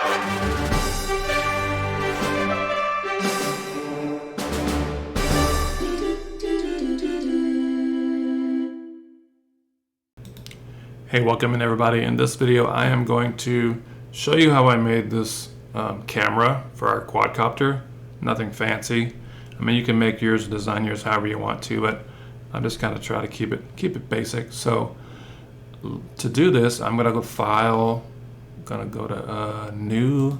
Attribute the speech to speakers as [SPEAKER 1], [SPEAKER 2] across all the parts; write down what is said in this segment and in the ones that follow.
[SPEAKER 1] Hey, welcome in everybody. In this video I am going to show you how I made this camera for our quadcopter. Nothing fancy. I mean, you can make yours, design yours however you want to, but I'm just kind of try to keep it basic. So to do this, I'm gonna go File, I'm gonna go to New.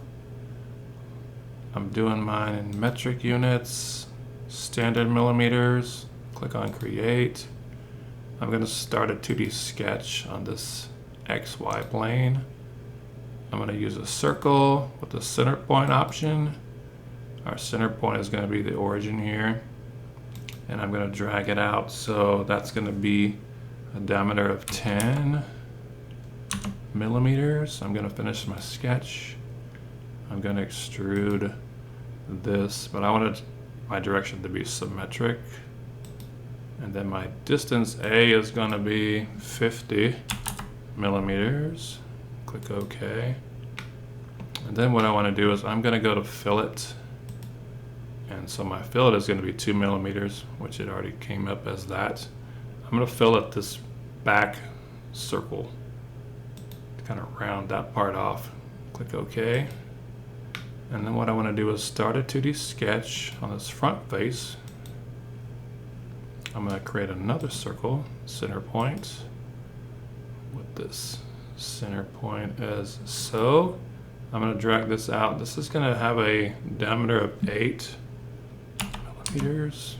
[SPEAKER 1] I'm doing mine in metric units, standard millimeters. Click on Create. I'm going to start a 2D sketch on this XY plane. I'm going to use a circle with the center point option. Our center point is going to be the origin here. And I'm going to drag it out. So that's going to be a diameter of 10 millimeters. I'm going to finish my sketch. I'm going to extrude this, but I wanted my direction to be symmetric. And then my distance A is going to be 50 millimeters. Click OK. And then what I want to do is I'm going to go to fillet. And so my fillet is going to be 2 millimeters, which it already came up as that. I'm going to fillet this back circle to kind of round that part off. Click OK. And then what I want to do is start a 2D sketch on this front face. I'm going to create another circle, center point, with this center point as so. I'm going to drag this out. This is going to have a diameter of 8 millimeters.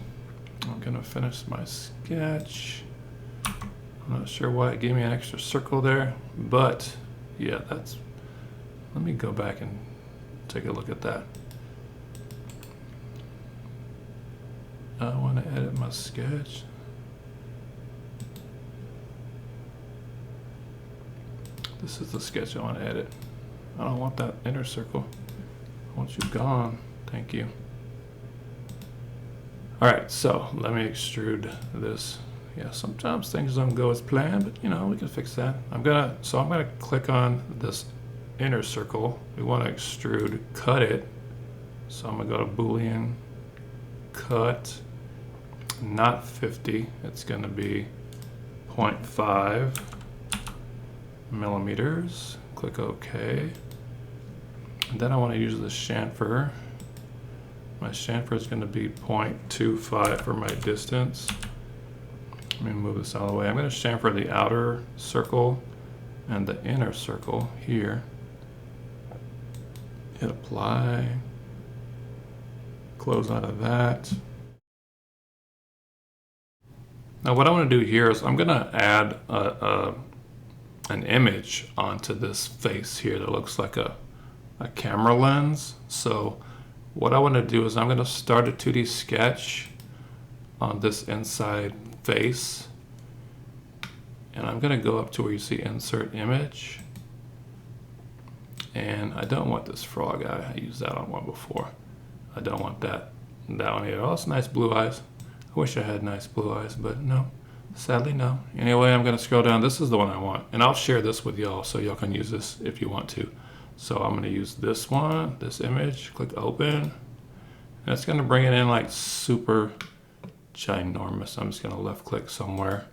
[SPEAKER 1] I'm going to finish my sketch. I'm not sure why it gave me an extra circle there, but yeah, let me go back and take a look at that. I want to edit my sketch. This is the sketch I want to edit. I don't want that inner circle. I want you gone. Thank you. Alright, so let me extrude this. Yeah, sometimes things don't go as planned, but you know, we can fix that. I'm gonna click on this inner circle. We want to extrude, cut it. So I'm gonna go to Boolean, cut. Not 50, it's going to be 0.5 millimeters. Click OK. And then I want to use the chamfer. My chamfer is going to be 0.25 for my distance. Let me move this out of the way. I'm going to chamfer the outer circle and the inner circle here. Hit apply. Close out of that. Now what I want to do here is I'm going to add an image onto this face here that looks like a camera lens. So what I want to do is I'm going to start a 2D sketch on this inside face. And I'm going to go up to where you see Insert Image. And I don't want this frog eye. I used that on one before. I don't want that one either. Oh, it's nice blue eyes. I wish I had nice blue eyes, but no, sadly no. Anyway, I'm going to scroll down. This is the one I want, and I'll share this with y'all so y'all can use this if you want to. So I'm going to use this one, this image, click open, and it's going to bring it in like super ginormous. I'm just going to left click somewhere,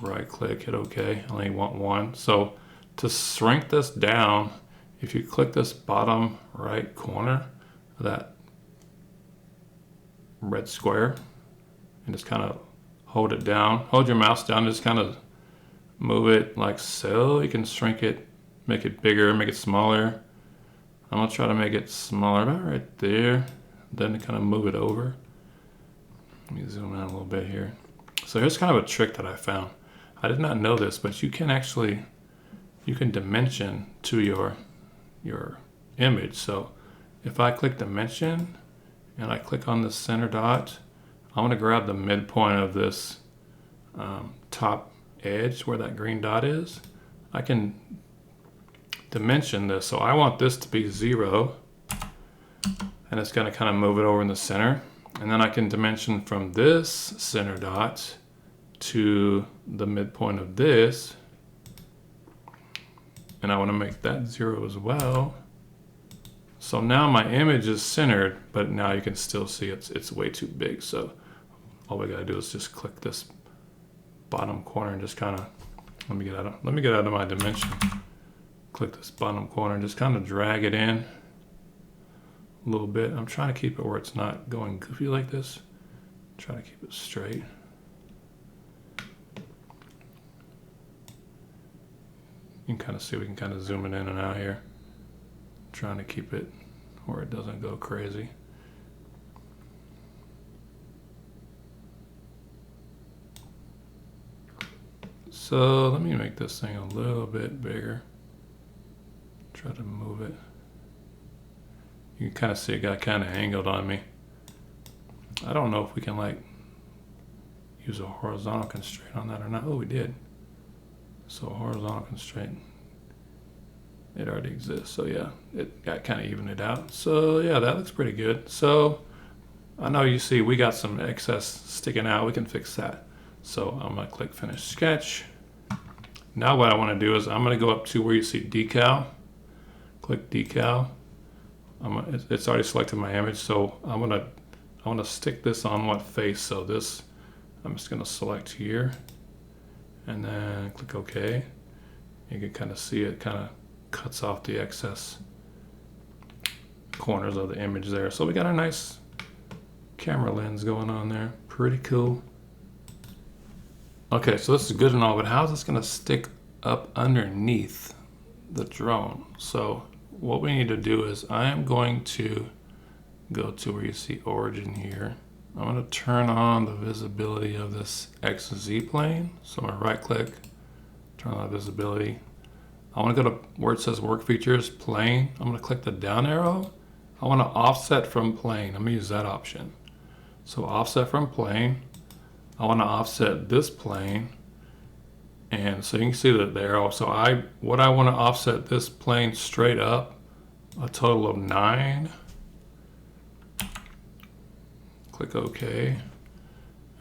[SPEAKER 1] right click, hit OK. I only want one. So to shrink this down, if you click this bottom right corner of that red square and just kind of hold it down, hold your mouse down, just kind of move it like so. You can shrink it, make it bigger, make it smaller. I'm gonna try to make it smaller about right there, then kind of move it over. Let me zoom in a little bit here. So here's kind of a trick that I found. I did not know this, but you can dimension to your image. So if I click dimension and I click on the center dot, I want to grab the midpoint of this top edge where that green dot is. I can dimension this. So I want this to be 0, and it's going to kind of move it over in the center. And then I can dimension from this center dot to the midpoint of this, and I want to make that 0 as well. So now my image is centered, but now you can still see it's way too big. So all we gotta do is just click this bottom corner and just kind of, let me get out of my dimension. Click this bottom corner and just kind of drag it in a little bit. I'm trying to keep it where it's not going goofy like this. Try to keep it straight. You can kind of see, we can kind of zoom it in and out here. Trying to keep it where it doesn't go crazy. So let me make this thing a little bit bigger. Try to move it. You can kind of see it got kind of angled on me. I don't know if we can like use a horizontal constraint on that or not. Oh, we did. So a horizontal constraint. It already exists, so yeah, it got kind of evened it out. So yeah, that looks pretty good. So I know you see we got some excess sticking out. We can fix that. So I'm gonna click Finish Sketch. Now what I want to do is I'm gonna go up to where you see Decal. Click Decal. It's already selected my image, so I want to stick this on what face. So this, I'm just gonna select here, and then click OK. You can kind of see it kind of cuts off the excess corners of the image there. So we got a nice camera lens going on there. Pretty cool. Okay, so this is good and all, but how's this gonna stick up underneath the drone? So what we need to do is I am going to go to where you see origin here. I'm gonna turn on the visibility of this XZ plane. So I'm gonna right click, turn on the visibility. I want to go to where it says work features, plane. I'm going to click the down arrow. I want to offset from plane. I'm going to use that option. So offset from plane. I want to offset this plane. And so you can see that the arrow. So what I want to offset this plane straight up, a total of 9. Click OK.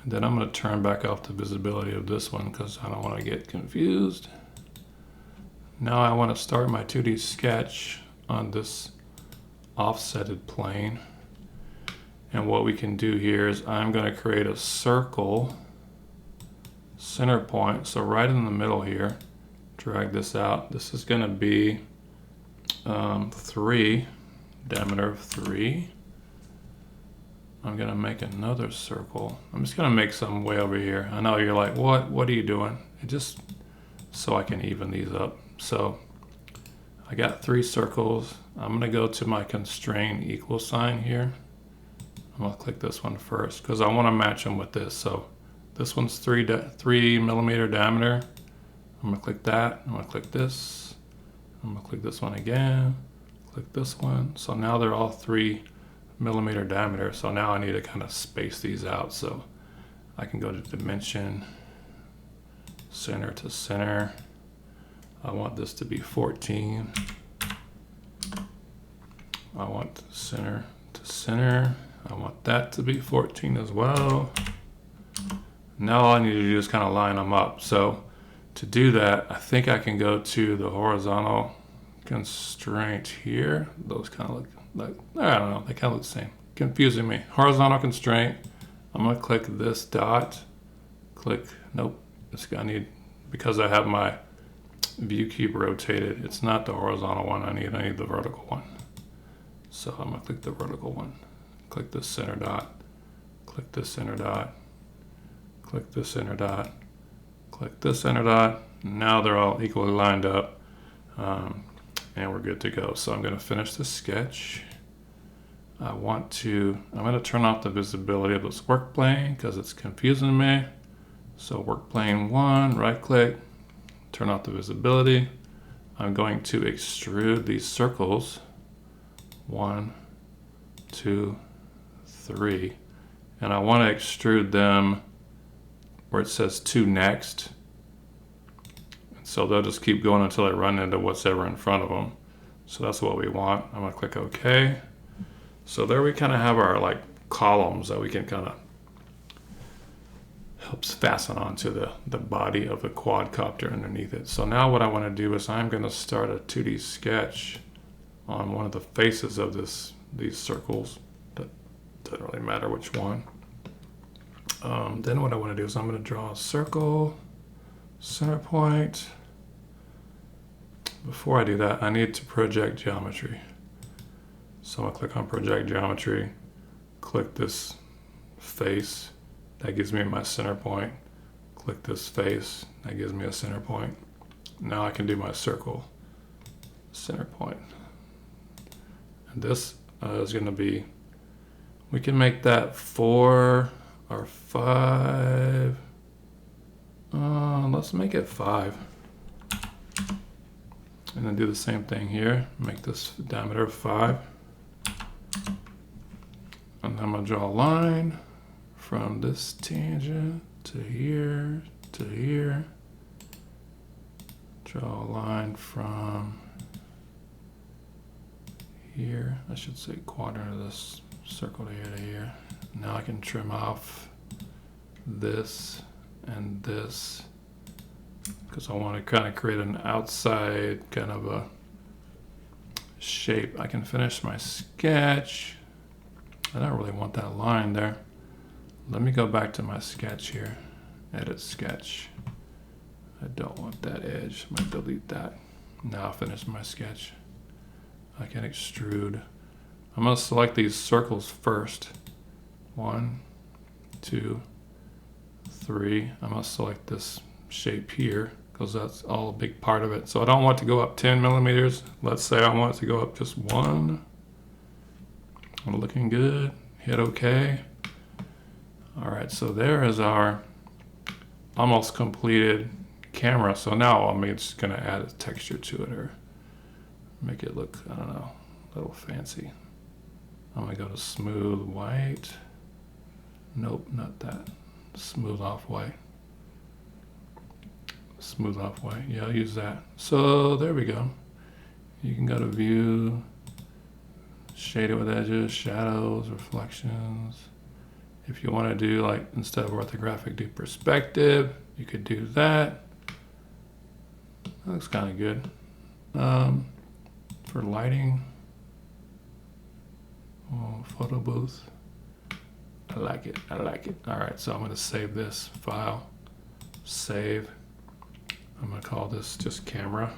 [SPEAKER 1] And then I'm going to turn back off the visibility of this one because I don't want to get confused. Now I want to start my 2D sketch on this offsetted plane. And what we can do here is I'm going to create a circle center point. So right in the middle here, drag this out. This is going to be 3, diameter of 3. I'm going to make another circle. I'm just going to make some way over here. I know you're like, what are you doing? It just so I can even these up. So I got 3 circles. I'm going to go to my constrain equal sign here. I'm going to click this one first because I want to match them with this. So this one's 3 millimeter diameter. I'm going to click that. I'm going to click this. I'm going to click this one again. Click this one. So now they're all 3 millimeter diameter. So now I need to kind of space these out. So I can go to dimension, center to center. I want this to be 14. I want center to center. I want that to be 14 as well. Now all I need to do is kind of line them up. So to do that, I think I can go to the horizontal constraint here. Those kind of look like, I don't know, they kind of look the same. Confusing me. Horizontal constraint. I'm going to click this dot. Click, nope. I need, because I have my view cube rotated, it's not the horizontal one I need the vertical one. So I'm going to click the vertical one. Click this center dot. Click this center dot. Click this center dot. Click this center dot. Now they're all equally lined up. And we're good to go. So I'm going to finish the sketch. I'm going to turn off the visibility of this work plane because it's confusing me. So work plane 1, right click, turn off the visibility. I'm going to extrude these circles. 1, 2, 3. And I want to extrude them where it says 2 next. So they'll just keep going until they run into what's ever in front of them. So that's what we want. I'm going to click OK. So there we kind of have our like columns that we can kind helps fasten onto the body of the quadcopter underneath it. So now what I want to do is I'm going to start a 2D sketch on one of the faces of these circles. That doesn't really matter which one. Then what I want to do is I'm going to draw a circle, center point. Before I do that, I need to project geometry. So I'm going to click on project geometry, click this face, that gives me my center point. Click this face, that gives me a center point. Now I can do my circle, center point. And this is going to be, we can make that 4 or 5. Let's make it 5. And then do the same thing here. Make this diameter 5. And I'm going to draw a line from this tangent to here to here. Draw a line from here, I should say quadrant of this circle to here to here. Now I can trim off this and this because I want to kind of create an outside kind of a shape. I can finish my sketch. I don't really want that line there. Let me go back to my sketch here. Edit sketch. I don't want that edge. I'm going to delete that. Now I'll finish my sketch. I can extrude. I'm going to select these circles first. 1, 2, 3. I'm going to select this shape here because that's all a big part of it. So I don't want it to go up 10 millimeters. Let's say I want it to go up just 1. I'm looking good. Hit OK. All right, so there is our almost completed camera. So now I'm just going to add a texture to it or make it look, I don't know, a little fancy. I'm going to go to smooth white. Nope, not that. Smooth off white. Smooth off white. Yeah, I'll use that. So there we go. You can go to view, shade it with edges, shadows, reflections. If you want to do, like, instead of orthographic, do perspective, you could do that. That looks kind of good. For lighting, photo booth. I like it. I like it. All right, so I'm going to save this file. Save. I'm going to call this just camera.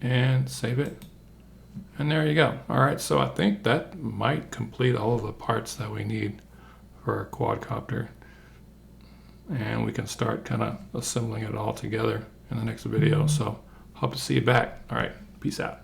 [SPEAKER 1] And save it. And there you go. All right, so I think that might complete all of the parts that we need for our quadcopter. And we can start kind of assembling it all together in the next video. So hope to see you back. All right, peace out.